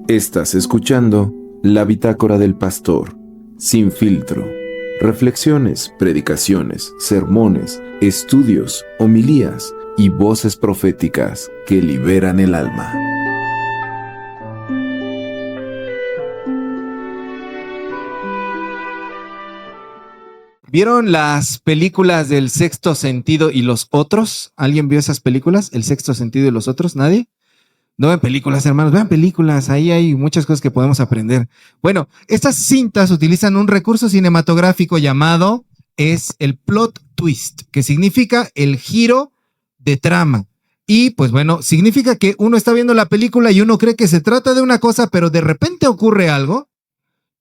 Estás escuchando La Bitácora del Pastor, sin filtro. Reflexiones, predicaciones, sermones, estudios, homilías y voces proféticas que liberan el alma. ¿Vieron las películas del Sexto Sentido y los otros? ¿Alguien vio esas películas? ¿El Sexto Sentido y los otros? ¿Nadie? No ven películas, hermanos, vean películas, ahí hay muchas cosas que podemos aprender. Bueno, estas cintas utilizan un recurso cinematográfico llamado el plot twist, que significa el giro de trama. Y pues bueno, significa que uno está viendo la película y uno cree que se trata de una cosa, pero de repente ocurre algo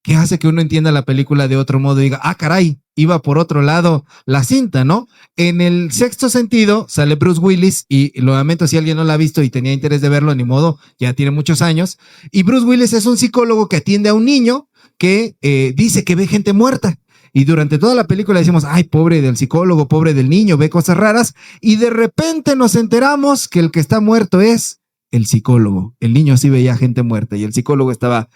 que hace que uno entienda la película de otro modo y diga, ah, caray, iba por otro lado la cinta, ¿no? En el Sexto Sentido sale Bruce Willis y lo lamento si alguien no la ha visto y tenía interés de verlo, ni modo, ya tiene muchos años. Y Bruce Willis es un psicólogo que atiende a un niño que dice que ve gente muerta. Y durante toda la película decimos, ay, pobre del psicólogo, pobre del niño, ve cosas raras. Y de repente nos enteramos que el que está muerto es el psicólogo. El niño sí veía gente muerta y el psicólogo estaba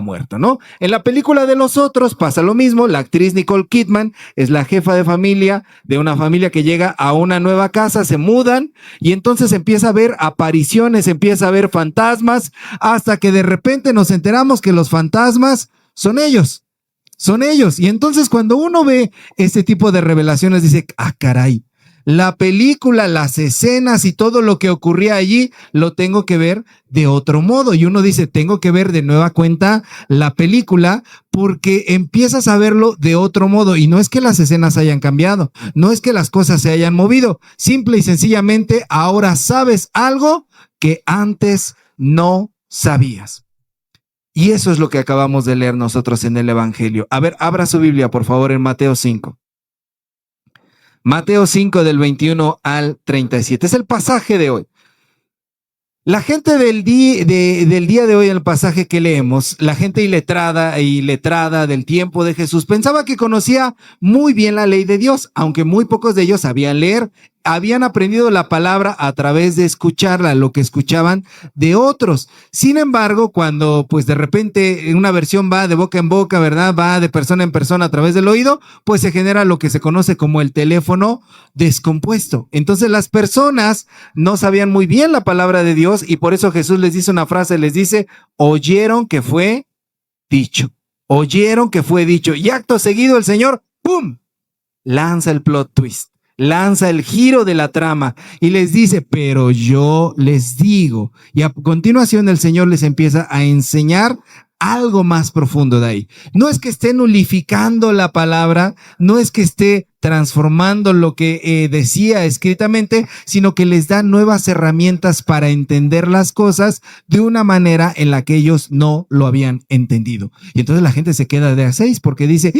muerto, ¿no? En la película de los otros pasa lo mismo. La actriz Nicole Kidman es la jefa de familia de una familia que llega a una nueva casa, se mudan y entonces empieza a ver apariciones, empieza a ver fantasmas, hasta que de repente nos enteramos que los fantasmas son ellos. Son ellos. Y entonces cuando uno ve este tipo de revelaciones dice, ah, caray, la película, las escenas y todo lo que ocurría allí lo tengo que ver de otro modo. Y uno dice, tengo que ver de nueva cuenta la película porque empiezas a verlo de otro modo. Y no es que las escenas hayan cambiado, no es que las cosas se hayan movido. Simple y sencillamente ahora sabes algo que antes no sabías. Y eso es lo que acabamos de leer nosotros en el Evangelio. A ver, abra su Biblia, por favor, en Mateo 5. Mateo 5 del 21 al 37. Es el pasaje de hoy. La gente del día de hoy, el pasaje que leemos, la gente iletrada del tiempo de Jesús, pensaba que conocía muy bien la ley de Dios, aunque muy pocos de ellos sabían leer. Habían aprendido la palabra a través de escucharla, lo que escuchaban de otros. Sin embargo, cuando pues de repente una versión va de boca en boca, ¿verdad? Va de persona en persona a través del oído, pues se genera lo que se conoce como el teléfono descompuesto. Entonces las personas no sabían muy bien la palabra de Dios y por eso Jesús les dice una frase, les dice, oyeron que fue dicho. Oyeron que fue dicho. Y acto seguido el Señor, ¡pum!, lanza el plot twist. Lanza el giro de la trama y les dice, pero yo les digo. Y a continuación el Señor les empieza a enseñar algo más profundo de ahí. No es que esté nulificando la palabra, no es que esté transformando lo que decía escritamente, sino que les da nuevas herramientas para entender las cosas de una manera en la que ellos no lo habían entendido. Y entonces la gente se queda de a seis porque dice,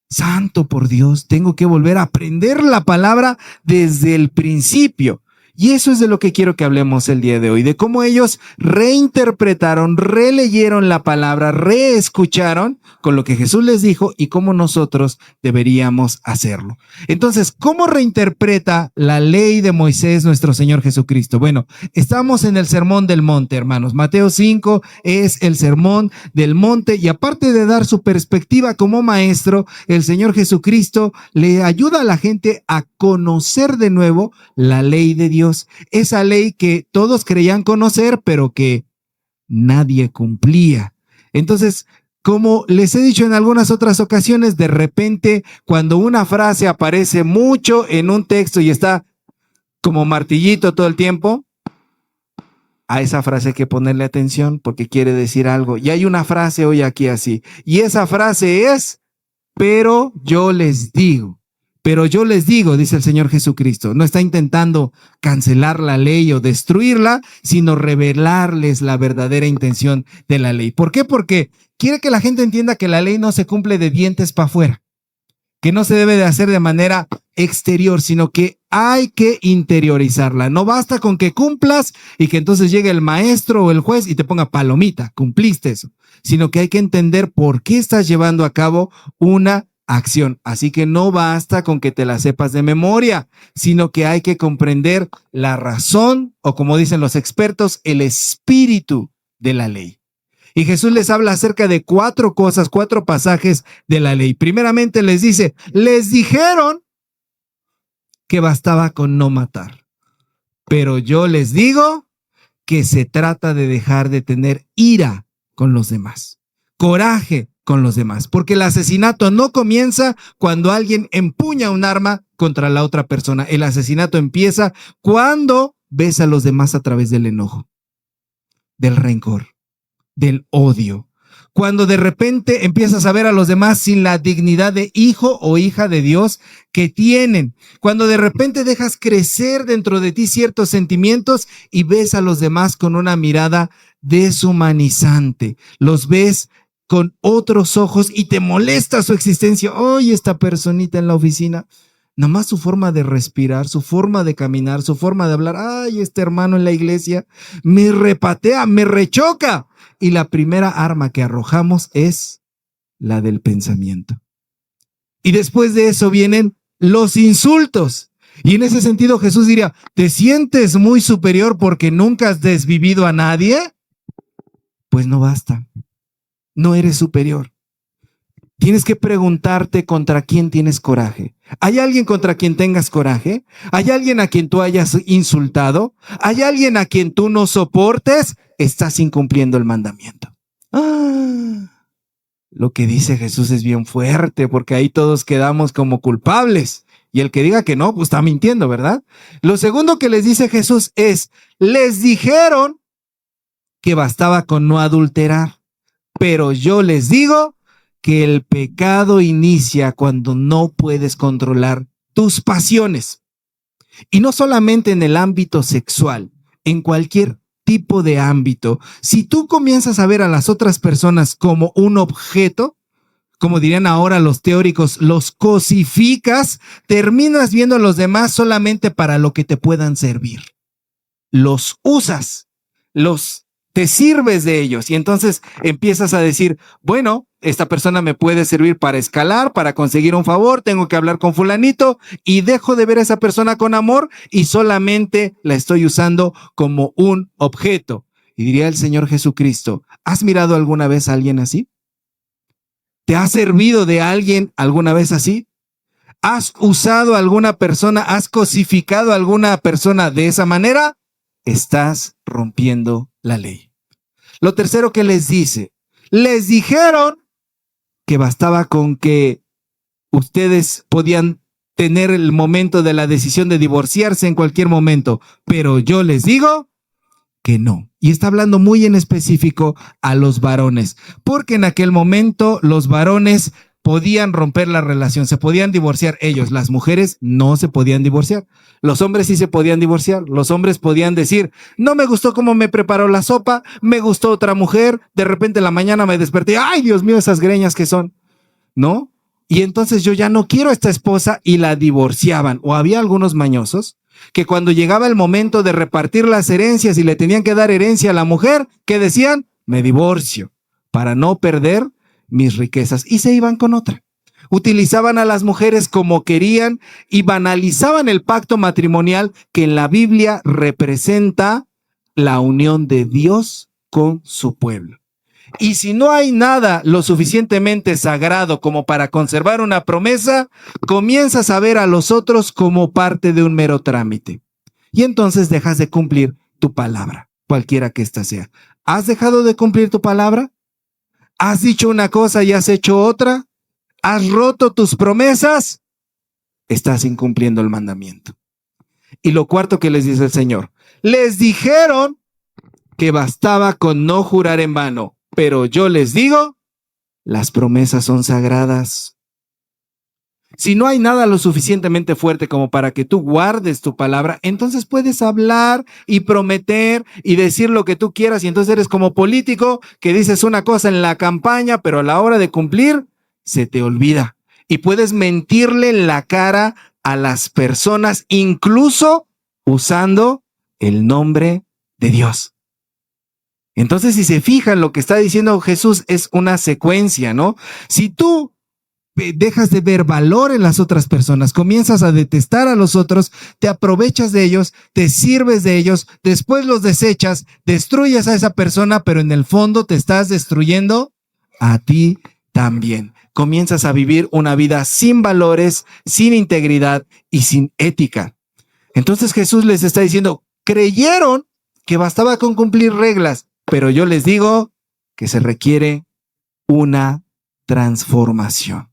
santo por Dios, tengo que volver a aprender la palabra desde el principio. Y eso es de lo que quiero que hablemos el día de hoy, de cómo ellos reinterpretaron, releyeron la palabra, reescucharon con lo que Jesús les dijo y cómo nosotros deberíamos hacerlo. Entonces, ¿cómo reinterpreta la ley de Moisés nuestro Señor Jesucristo? Bueno, estamos en el Sermón del Monte, hermanos. Mateo 5 es el Sermón del Monte y aparte de dar su perspectiva como maestro, el Señor Jesucristo le ayuda a la gente a conocer de nuevo la ley de Dios. Esa ley que todos creían conocer, pero que nadie cumplía. Entonces, como les he dicho en algunas otras ocasiones, de repente, cuando una frase aparece mucho en un texto y está como martillito todo el tiempo, a esa frase hay que ponerle atención porque quiere decir algo. Y hay una frase hoy aquí así. Y esa frase es, pero yo les digo. Pero yo les digo, dice el Señor Jesucristo, no está intentando cancelar la ley o destruirla, sino revelarles la verdadera intención de la ley. ¿Por qué? Porque quiere que la gente entienda que la ley no se cumple de dientes para afuera, que no se debe de hacer de manera exterior, sino que hay que interiorizarla. No basta con que cumplas y que entonces llegue el maestro o el juez y te ponga palomita, cumpliste eso, sino que hay que entender por qué estás llevando a cabo una acción. Así que no basta con que te la sepas de memoria, sino que hay que comprender la razón, o como dicen los expertos, el espíritu de la ley. Y Jesús les habla acerca de 4 cosas, 4 pasajes de la ley. Primeramente les dice, les dijeron que bastaba con no matar. Pero yo les digo que se trata de dejar de tener ira con los demás, coraje con los demás, porque el asesinato no comienza cuando alguien empuña un arma contra la otra persona. El asesinato empieza cuando ves a los demás a través del enojo, del rencor, del odio. Cuando de repente empiezas a ver a los demás sin la dignidad de hijo o hija de Dios que tienen. Cuando de repente dejas crecer dentro de ti ciertos sentimientos y ves a los demás con una mirada deshumanizante. Los ves con otros ojos y te molesta su existencia. Oye, esta personita en la oficina, nomás su forma de respirar, su forma de caminar, su forma de hablar. Ay, este hermano en la iglesia me repatea, me rechoca. Y la primera arma que arrojamos es la del pensamiento. Y después de eso vienen los insultos. Y en ese sentido Jesús diría, ¿te sientes muy superior porque nunca has desvivido a nadie? Pues no basta. No eres superior. Tienes que preguntarte contra quién tienes coraje. ¿Hay alguien contra quien tengas coraje? ¿Hay alguien a quien tú hayas insultado? ¿Hay alguien a quien tú no soportes? Estás incumpliendo el mandamiento. Lo que dice Jesús es bien fuerte, porque ahí todos quedamos como culpables. Y el que diga que no, pues está mintiendo, ¿verdad? Lo segundo que les dice Jesús es, les dijeron que bastaba con no adulterar, pero yo les digo que el pecado inicia cuando no puedes controlar tus pasiones. Y no solamente en el ámbito sexual, en cualquier tipo de ámbito. Si tú comienzas a ver a las otras personas como un objeto, como dirían ahora los teóricos, los cosificas, terminas viendo a los demás solamente para lo que te puedan servir. Los usas, te sirves de ellos y entonces empiezas a decir, bueno, esta persona me puede servir para escalar, para conseguir un favor, tengo que hablar con fulanito y dejo de ver a esa persona con amor y solamente la estoy usando como un objeto. Y diría el Señor Jesucristo, ¿has mirado alguna vez a alguien así? ¿Te has servido de alguien alguna vez así? ¿Has usado a alguna persona, has cosificado a alguna persona de esa manera? Estás rompiendo la ley. Lo tercero que les dice, les dijeron que bastaba con que ustedes podían tener el momento de la decisión de divorciarse en cualquier momento, pero yo les digo que no. Y está hablando muy en específico a los varones, porque en aquel momento los varones podían romper la relación, se podían divorciar ellos, las mujeres no se podían divorciar. Los hombres sí se podían divorciar, los hombres podían decir, no me gustó cómo me preparó la sopa, me gustó otra mujer, de repente en la mañana me desperté, ay Dios mío, esas greñas que son, ¿no? Y entonces yo ya no quiero a esta esposa y la divorciaban. O había algunos mañosos que cuando llegaba el momento de repartir las herencias y le tenían que dar herencia a la mujer, ¿qué decían? Me divorcio para no perder mis riquezas, y se iban con otra. Utilizaban a las mujeres como querían y banalizaban el pacto matrimonial que en la Biblia representa la unión de Dios con su pueblo. Y si no hay nada lo suficientemente sagrado como para conservar una promesa, comienzas a ver a los otros como parte de un mero trámite. Y entonces dejas de cumplir tu palabra, cualquiera que ésta sea. ¿Has dejado de cumplir tu palabra? ¿Has dicho una cosa y has hecho otra? ¿Has roto tus promesas? Estás incumpliendo el mandamiento. Y lo cuarto que les dice el Señor, les dijeron que bastaba con no jurar en vano, pero yo les digo, las promesas son sagradas. Si no hay nada lo suficientemente fuerte como para que tú guardes tu palabra, entonces puedes hablar y prometer y decir lo que tú quieras, y entonces eres como político que dices una cosa en la campaña, pero a la hora de cumplir se te olvida. Y puedes mentirle en la cara a las personas, incluso usando el nombre de Dios. Entonces, si se fijan, lo que está diciendo Jesús es una secuencia, ¿no? Si tú dejas de ver valor en las otras personas, comienzas a detestar a los otros, te aprovechas de ellos, te sirves de ellos, después los desechas, destruyes a esa persona, pero en el fondo te estás destruyendo a ti también. Comienzas a vivir una vida sin valores, sin integridad y sin ética. Entonces Jesús les está diciendo, creyeron que bastaba con cumplir reglas, pero yo les digo que se requiere una transformación.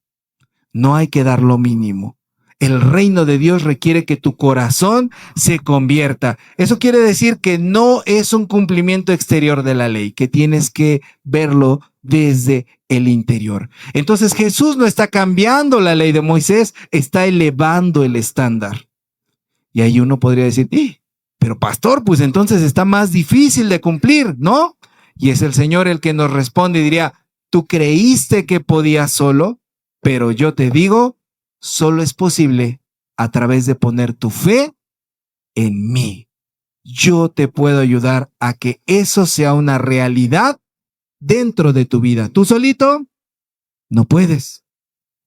No hay que dar lo mínimo. El reino de Dios requiere que tu corazón se convierta. Eso quiere decir que no es un cumplimiento exterior de la ley, que tienes que verlo desde el interior. Entonces Jesús no está cambiando la ley de Moisés, está elevando el estándar. Y ahí uno podría decir, pero pastor, pues entonces está más difícil de cumplir, ¿no? Y es el Señor el que nos responde y diría, tú creíste que podías solo, pero yo te digo, solo es posible a través de poner tu fe en mí. Yo te puedo ayudar a que eso sea una realidad dentro de tu vida. Tú solito no puedes.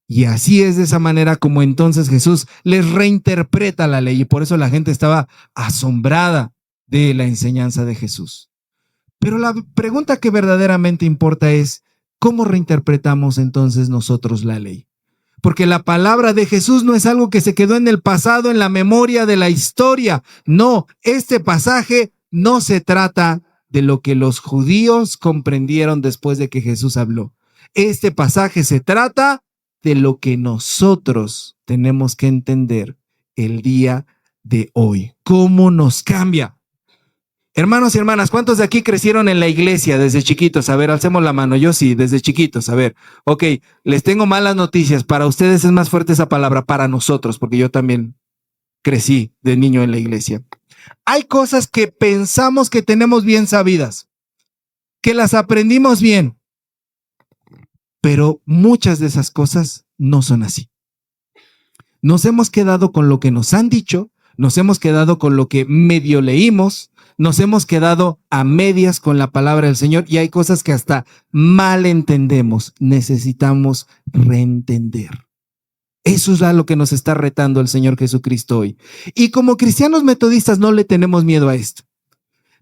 Y así es de esa manera como entonces Jesús les reinterpreta la ley y por eso la gente estaba asombrada de la enseñanza de Jesús. Pero la pregunta que verdaderamente importa es, ¿cómo reinterpretamos entonces nosotros la ley? Porque la palabra de Jesús no es algo que se quedó en el pasado, en la memoria de la historia. No, este pasaje no se trata de lo que los judíos comprendieron después de que Jesús habló. Este pasaje se trata de lo que nosotros tenemos que entender el día de hoy. ¿Cómo nos cambia? Hermanos y hermanas, ¿cuántos de aquí crecieron en la iglesia desde chiquitos? A ver, alcemos la mano. Yo sí, desde chiquitos. A ver, ok, les tengo malas noticias. Para ustedes es más fuerte esa palabra, para nosotros, porque yo también crecí de niño en la iglesia. Hay cosas que pensamos que tenemos bien sabidas, que las aprendimos bien, pero muchas de esas cosas no son así. Nos hemos quedado con lo que nos han dicho, nos hemos quedado con lo que medio leímos, nos hemos quedado a medias con la palabra del Señor y hay cosas que hasta mal entendemos. Necesitamos reentender. Eso es a lo que nos está retando el Señor Jesucristo hoy. Y como cristianos metodistas no le tenemos miedo a esto.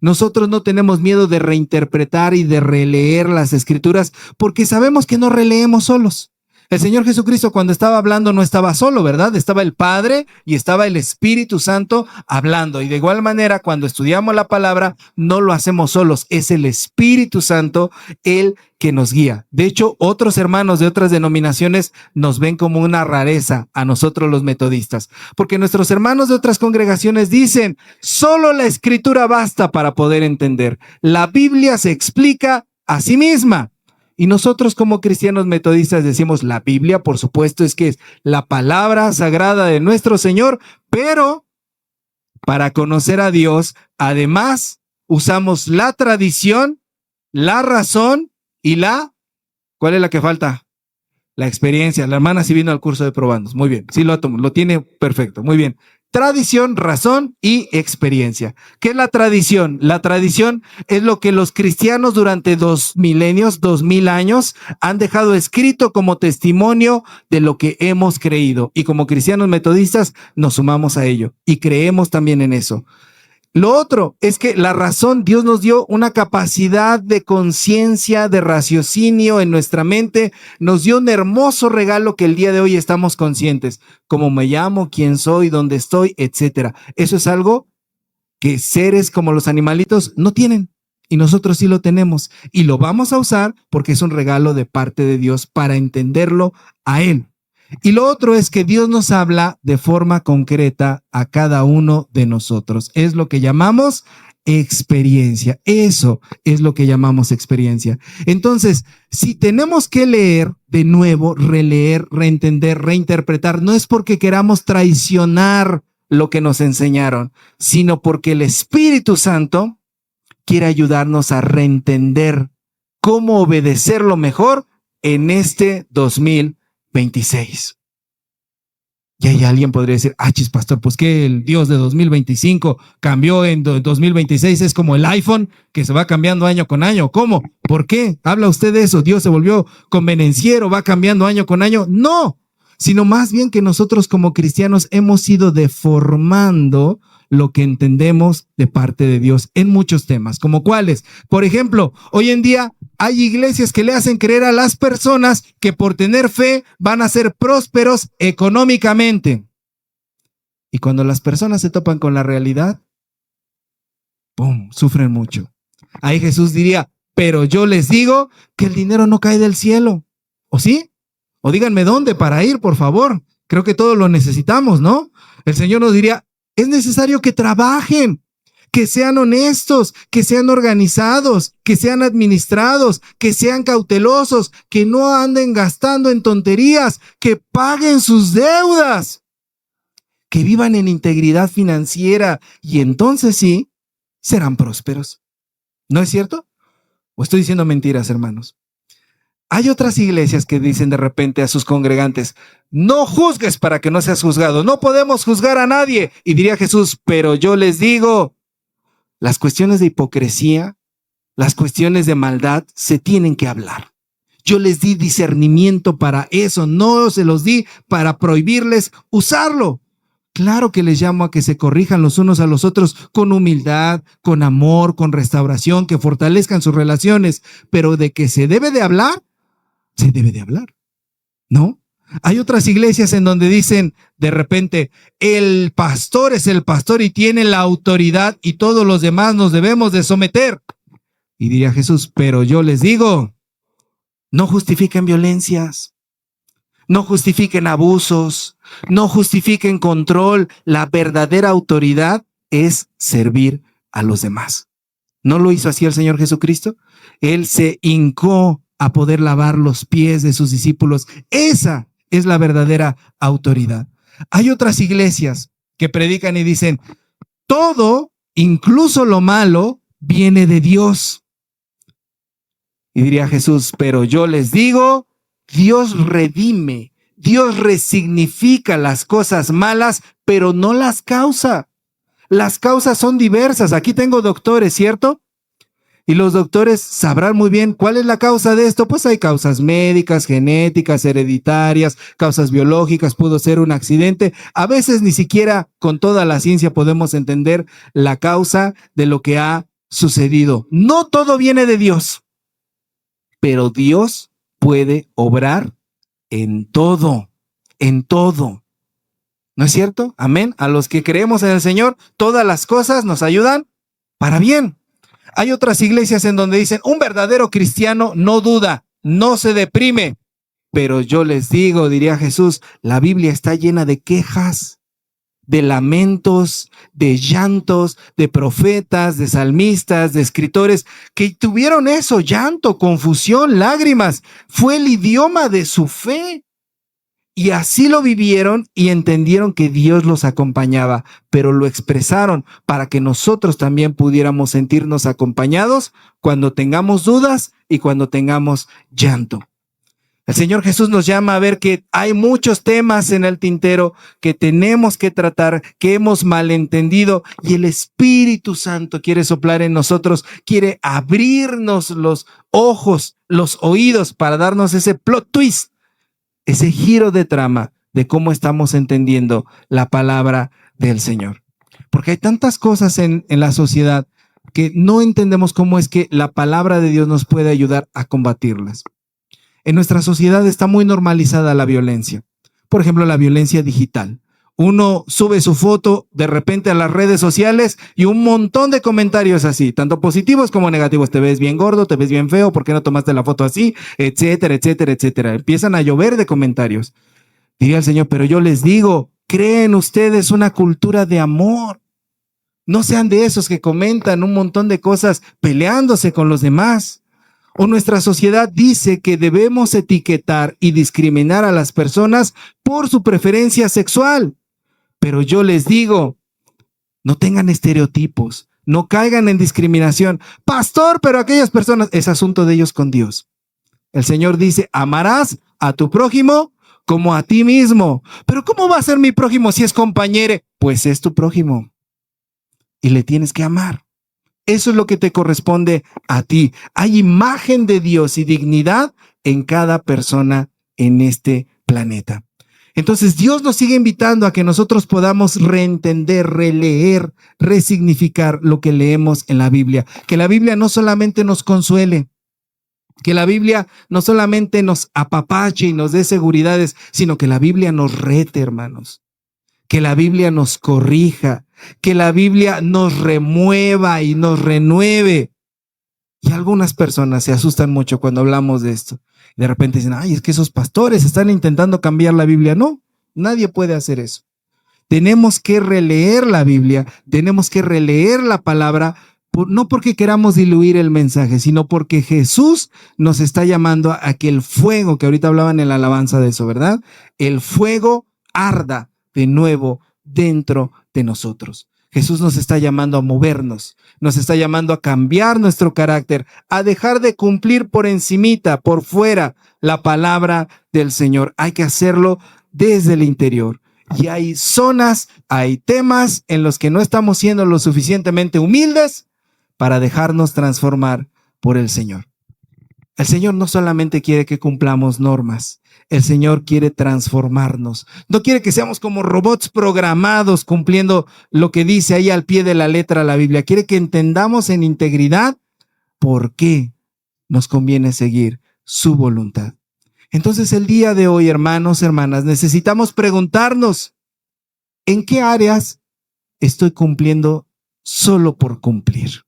Nosotros no tenemos miedo de reinterpretar y de releer las escrituras porque sabemos que no releemos solos. El Señor Jesucristo cuando estaba hablando no estaba solo, ¿verdad? Estaba el Padre y estaba el Espíritu Santo hablando. Y de igual manera, cuando estudiamos la palabra, no lo hacemos solos. Es el Espíritu Santo el que nos guía. De hecho, otros hermanos de otras denominaciones nos ven como una rareza a nosotros los metodistas. Porque nuestros hermanos de otras congregaciones dicen, solo la Escritura basta para poder entender. La Biblia se explica a sí misma. Y nosotros como cristianos metodistas decimos, la Biblia, por supuesto, es que es la palabra sagrada de nuestro Señor, pero para conocer a Dios, además, usamos la tradición, la razón y ¿cuál es la que falta? La experiencia. La hermana sí vino al curso de probandos. Muy bien, sí lo tiene perfecto, muy bien. Tradición, razón y experiencia. ¿Qué es la tradición? La tradición es lo que los cristianos durante 2000 años han dejado escrito como testimonio de lo que hemos creído. Y como cristianos metodistas nos sumamos a ello y creemos también en eso. Lo otro es que la razón, Dios nos dio una capacidad de conciencia, de raciocinio en nuestra mente, nos dio un hermoso regalo que el día de hoy estamos conscientes, cómo me llamo, quién soy, dónde estoy, etcétera. Eso es algo que seres como los animalitos no tienen y nosotros sí lo tenemos y lo vamos a usar porque es un regalo de parte de Dios para entenderlo a Él. Y lo otro es que Dios nos habla de forma concreta a cada uno de nosotros. Es lo que llamamos experiencia. Eso es lo que llamamos experiencia. Entonces, si tenemos que leer de nuevo, releer, reentender, reinterpretar, no es porque queramos traicionar lo que nos enseñaron, sino porque el Espíritu Santo quiere ayudarnos a reentender cómo obedecerlo mejor en este 2026. Y ahí alguien podría decir, chis, pastor, pues que el Dios de 2025 cambió en 2026, es como el iPhone que se va cambiando año con año. ¿Cómo? ¿Por qué? ¿Habla usted de eso? ¿Dios se volvió convenenciero, va cambiando año con año? No, sino más bien que nosotros como cristianos hemos ido deformando lo que entendemos de parte de Dios en muchos temas, como cuáles. Por ejemplo, hoy en día hay iglesias que le hacen creer a las personas que por tener fe van a ser prósperos económicamente. Y cuando las personas se topan con la realidad, ¡pum!, sufren mucho. Ahí Jesús diría, pero yo les digo que el dinero no cae del cielo. ¿O sí? O díganme dónde para ir, por favor. Creo que todos lo necesitamos, ¿no? El Señor nos diría, es necesario que trabajen, que sean honestos, que sean organizados, que sean administrados, que sean cautelosos, que no anden gastando en tonterías, que paguen sus deudas, que vivan en integridad financiera y entonces sí, serán prósperos. ¿No es cierto? ¿O estoy diciendo mentiras, hermanos? Hay otras iglesias que dicen de repente a sus congregantes, no juzgues para que no seas juzgado, no podemos juzgar a nadie. Y diría Jesús, pero yo les digo, las cuestiones de hipocresía, las cuestiones de maldad se tienen que hablar. Yo les di discernimiento para eso, no se los di para prohibirles usarlo. Claro que les llamo a que se corrijan los unos a los otros con humildad, con amor, con restauración, que fortalezcan sus relaciones, pero de que se debe de hablar, se debe de hablar, ¿no? Hay otras iglesias en donde dicen de repente, el pastor es el pastor y tiene la autoridad y todos los demás nos debemos de someter. Y diría Jesús, pero yo les digo, no justifiquen violencias, no justifiquen abusos, no justifiquen control. La verdadera autoridad es servir a los demás. ¿No lo hizo así el Señor Jesucristo? Él se hincó a poder lavar los pies de sus discípulos. Esa es la verdadera autoridad. Hay otras iglesias que predican y dicen, todo, incluso lo malo, viene de Dios. Y diría Jesús, pero yo les digo, Dios redime, Dios resignifica las cosas malas, pero no las causa. Las causas son diversas. Aquí tengo doctores, ¿cierto? Y los doctores sabrán muy bien cuál es la causa de esto. Pues hay causas médicas, genéticas, hereditarias, causas biológicas, pudo ser un accidente. A veces ni siquiera con toda la ciencia podemos entender la causa de lo que ha sucedido. No todo viene de Dios, pero Dios puede obrar en todo, en todo. ¿No es cierto? Amén. A los que creemos en el Señor, todas las cosas nos ayudan para bien. Hay otras iglesias en donde dicen, un verdadero cristiano no duda, no se deprime. Pero yo les digo, diría Jesús, la Biblia está llena de quejas, de lamentos, de llantos, de profetas, de salmistas, de escritores que tuvieron eso, llanto, confusión, lágrimas. Fue el idioma de su fe. Y así lo vivieron y entendieron que Dios los acompañaba, pero lo expresaron para que nosotros también pudiéramos sentirnos acompañados cuando tengamos dudas y cuando tengamos llanto. El Señor Jesús nos llama a ver que hay muchos temas en el tintero que tenemos que tratar, que hemos malentendido, y el Espíritu Santo quiere soplar en nosotros, quiere abrirnos los ojos, los oídos para darnos ese plot twist, ese giro de trama de cómo estamos entendiendo la palabra del Señor. Porque hay tantas cosas en la sociedad que no entendemos cómo es que la palabra de Dios nos puede ayudar a combatirlas. En nuestra sociedad está muy normalizada la violencia. Por ejemplo, la violencia digital. Uno sube su foto de repente a las redes sociales y un montón de comentarios así, tanto positivos como negativos. Te ves bien gordo, te ves bien feo, ¿por qué no tomaste la foto así? Etcétera, etcétera, etcétera. Empiezan a llover de comentarios. Diría el Señor, pero yo les digo, creen ustedes una cultura de amor. No sean de esos que comentan un montón de cosas peleándose con los demás. O nuestra sociedad dice que debemos etiquetar y discriminar a las personas por su preferencia sexual. Pero yo les digo, no tengan estereotipos, no caigan en discriminación. Pastor, pero aquellas personas, es asunto de ellos con Dios. El Señor dice, amarás a tu prójimo como a ti mismo. Pero ¿cómo va a ser mi prójimo si es compañero? Pues es tu prójimo y le tienes que amar. Eso es lo que te corresponde a ti. Hay imagen de Dios y dignidad en cada persona en este planeta. Entonces Dios nos sigue invitando a que nosotros podamos reentender, releer, resignificar lo que leemos en la Biblia. Que la Biblia no solamente nos consuele, que la Biblia no solamente nos apapache y nos dé seguridades, sino que la Biblia nos rete, hermanos. Que la Biblia nos corrija, que la Biblia nos remueva y nos renueve. Y algunas personas se asustan mucho cuando hablamos de esto. De repente dicen, ay, es que esos pastores están intentando cambiar la Biblia. No, nadie puede hacer eso. Tenemos que releer la Biblia, tenemos que releer la palabra, no porque queramos diluir el mensaje, sino porque Jesús nos está llamando a que el fuego, que ahorita hablaban en la alabanza de eso, ¿verdad? El fuego arda de nuevo dentro de nosotros. Jesús nos está llamando a movernos, nos está llamando a cambiar nuestro carácter, a dejar de cumplir por encimita, por fuera, la palabra del Señor. Hay que hacerlo desde el interior. Y hay zonas, hay temas en los que no estamos siendo lo suficientemente humildes para dejarnos transformar por el Señor. El Señor no solamente quiere que cumplamos normas, el Señor quiere transformarnos. No quiere que seamos como robots programados cumpliendo lo que dice ahí al pie de la letra la Biblia. Quiere que entendamos en integridad por qué nos conviene seguir su voluntad. Entonces el día de hoy, hermanos, hermanas, necesitamos preguntarnos, ¿en qué áreas estoy cumpliendo solo por cumplir?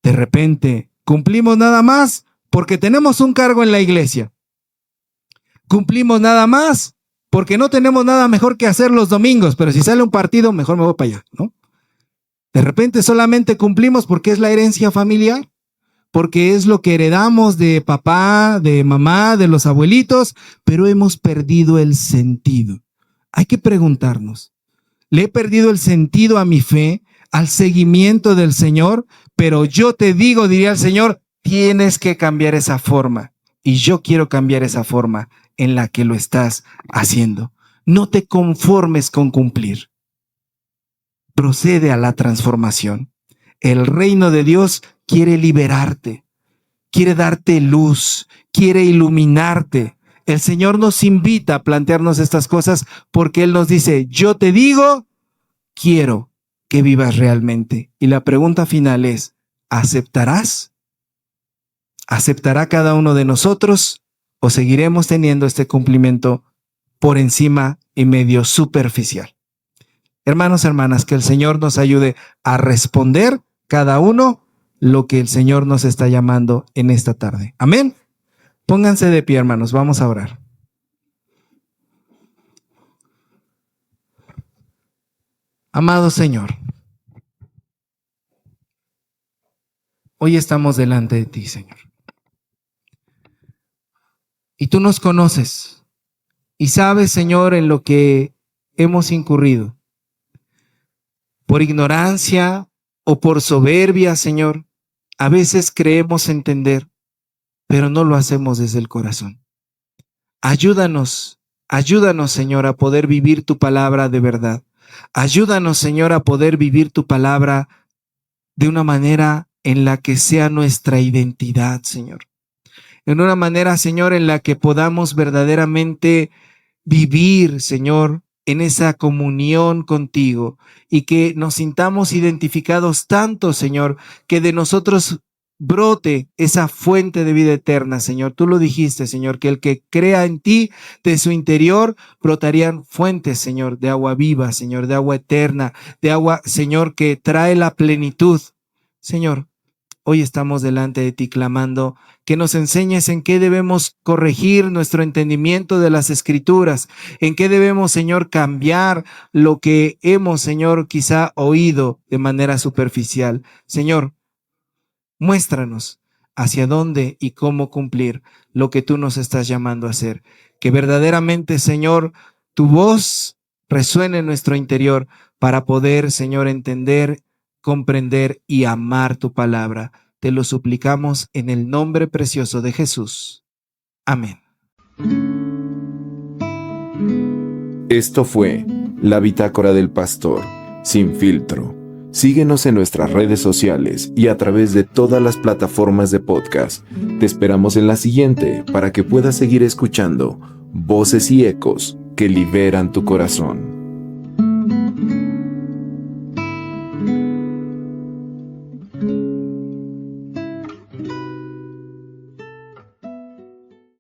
De repente, cumplimos nada más porque tenemos un cargo en la iglesia. Cumplimos nada más porque no tenemos nada mejor que hacer los domingos, pero si sale un partido, mejor me voy para allá, ¿no? De repente solamente cumplimos porque es la herencia familiar, porque es lo que heredamos de papá, de mamá, de los abuelitos, pero hemos perdido el sentido. Hay que preguntarnos, ¿le he perdido el sentido a mi fe, al seguimiento del Señor? Pero yo te digo, diría el Señor, tienes que cambiar esa forma. Y yo quiero cambiar esa forma en la que lo estás haciendo. No te conformes con cumplir. Procede a la transformación. El reino de Dios quiere liberarte, quiere darte luz, quiere iluminarte. El Señor nos invita a plantearnos estas cosas porque Él nos dice, yo te digo, quiero que vivas realmente. Y la pregunta final es, ¿aceptarás? ¿Aceptará cada uno de nosotros o seguiremos teniendo este cumplimiento por encima y medio superficial? Hermanos, hermanas, que el Señor nos ayude a responder cada uno lo que el Señor nos está llamando en esta tarde. Amén. Pónganse de pie, hermanos, vamos a orar. Amado Señor, hoy estamos delante de ti, Señor. Y tú nos conoces y sabes, Señor, en lo que hemos incurrido. Por ignorancia o por soberbia, Señor, a veces creemos entender, pero no lo hacemos desde el corazón. Ayúdanos, Señor, a poder vivir tu palabra de verdad. Ayúdanos, Señor, a poder vivir tu palabra de una manera en la que sea nuestra identidad, Señor. En una manera, Señor, en la que podamos verdaderamente vivir, Señor, en esa comunión contigo y que nos sintamos identificados tanto, Señor, que de nosotros brote esa fuente de vida eterna, Señor. Tú lo dijiste, Señor, que el que crea en ti, de su interior brotarían fuentes, Señor, de agua viva, Señor, de agua eterna, de agua, Señor, que trae la plenitud. Señor, hoy estamos delante de ti clamando que nos enseñes en qué debemos corregir nuestro entendimiento de las Escrituras, en qué debemos, Señor, cambiar lo que hemos, Señor, quizá oído de manera superficial. Señor, muéstranos hacia dónde y cómo cumplir lo que tú nos estás llamando a hacer. Que verdaderamente, Señor, tu voz resuene en nuestro interior para poder, Señor, entender, comprender y amar tu palabra. Te lo suplicamos en el nombre precioso de Jesús. Amén. Esto fue La Bitácora del Pastor, sin filtro. Síguenos en nuestras redes sociales y a través de todas las plataformas de podcast. Te esperamos en la siguiente para que puedas seguir escuchando voces y ecos que liberan tu corazón.